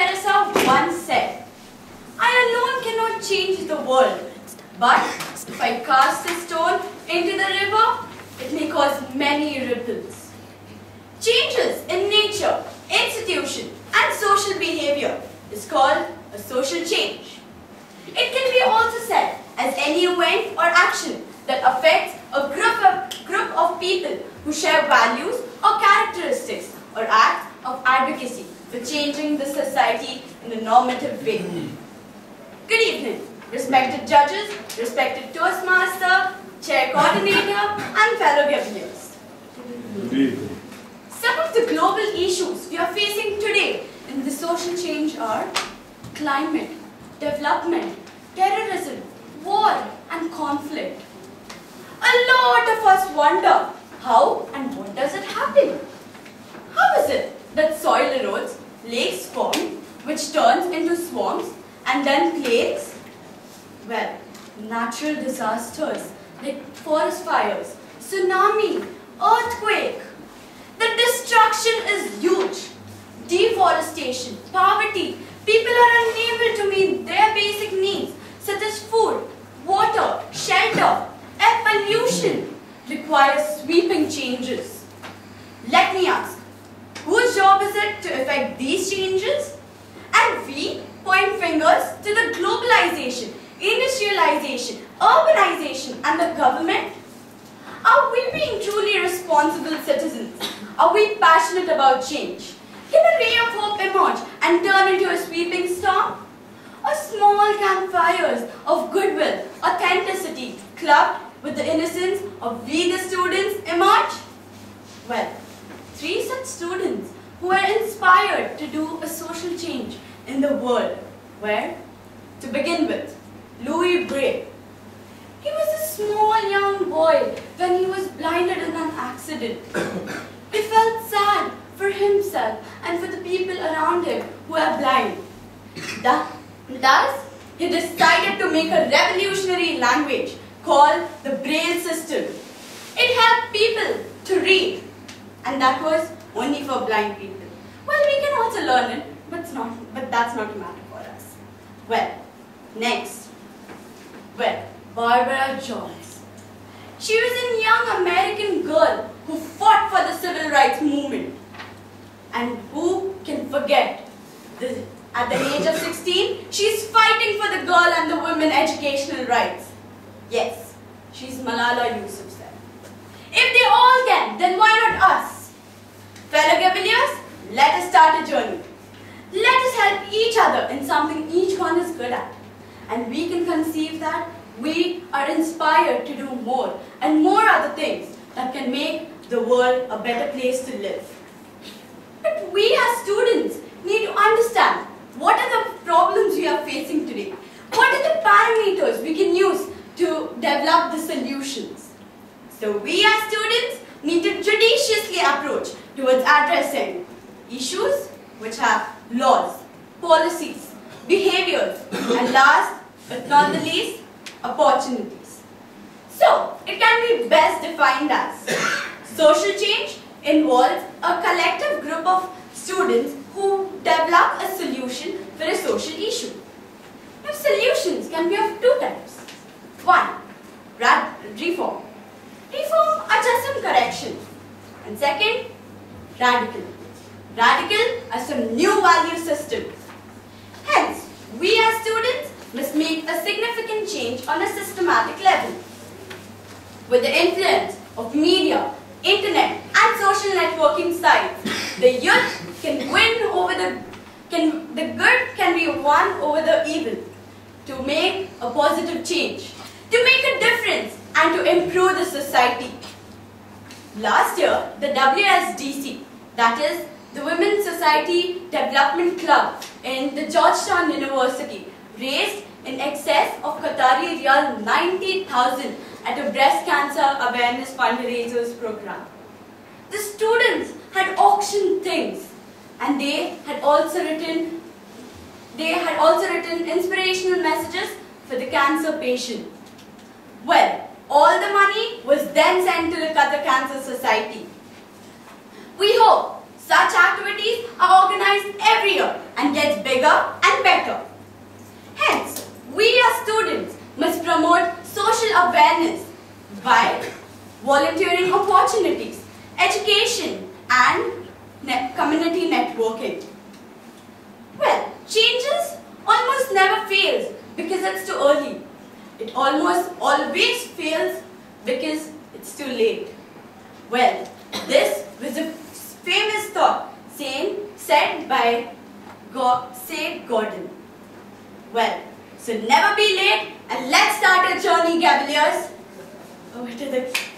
Teresa once said, "I alone cannot change the world, but if I cast a stone into the river, it may cause many ripples." Changes in nature, institution, and social behavior is called a social change. It can be also said as any event or action that affects a group of people who share values or characteristics or acts of advocacy for changing the society in a normative way. Good evening, respected judges, respected Toastmaster, Chair Coordinator, and fellow governors. Good evening. Some of the global issues we are facing today in the social change are climate, development, terrorism, war, and conflict. A lot of us wonder how and what does it happen? How is it that soil erodes, lakes form, which turns into swamps and then plagues? Well, natural disasters like forest fires, tsunami, earthquake. The destruction is huge. Deforestation, poverty, people are unable to meet their basic needs such as food, water, shelter, air pollution requires sweeping changes. Let me ask, whose job is it to effect these changes? And we point fingers to the globalization, industrialization, urbanization and the government? Are we being truly responsible citizens? Are we passionate about change? Can a ray of hope emerge and turn into a sweeping storm? Or small campfires of goodwill, authenticity, clubbed with the innocence of we the students emerge? Well, 3 such students who were inspired to do a social change in the world were, to begin with, Louis Bray. He was a small young boy when he was blinded in an accident. He felt sad for himself and for the people around him who are blind. Thus, he decided to make a revolutionary language called the Braille system. It helped people to read, and that was only for blind people. Well, we can also learn it, but that's not a matter for us. Well, next. Well, Barbara Jones. She was a young American girl who fought for the civil rights movement. And who can forget, at the age of 16, she's fighting for the girl and the women educational rights. Yes, she's Malala Yousafzai. If they all can, then why not us? Fellow Cavaliers, let us start a journey. Let us help each other in something each one is good at. And we can conceive that we are inspired to do more and more other things that can make the world a better place to live. But we as students need to understand what are the problems we are facing today. What are the parameters we can use to develop the solutions? So we as students need to judiciously approach towards addressing issues which have laws, policies, behaviors, and last but not the least, opportunities. So, it can be best defined as social change involves a collective group of students who develop a solution for a social issue. Now, solutions can be of 2 types. 1. Reform. Reform are just some corrections. And second, radical. Radical are some new value systems. Hence, we as students must make a significant change on a systematic level. With the influence of media, internet and social networking sites, the youth can win over the good can be won over the evil to make a positive change, to make a difference and to improve the society. Last year, the WSDC, that is the Women's Society Development Club in the Georgetown University, raised in excess of Qatari Riyal 90,000 at a breast cancer awareness fundraisers program. The students had auctioned things and they had also written inspirational messages for the cancer patient. Well, all the money was then sent to the Qatar Cancer Society. We hope Such activities are organized every year and gets bigger and better. Hence, we as students must promote social awareness by volunteering opportunities, education and community networking. Well, changes almost never fails because it's too early. It almost always fails because it's too late. Well, this was a famous thought said by Said Gordon. Well, so never be late and let's start our journey, Cavaliers. Over to the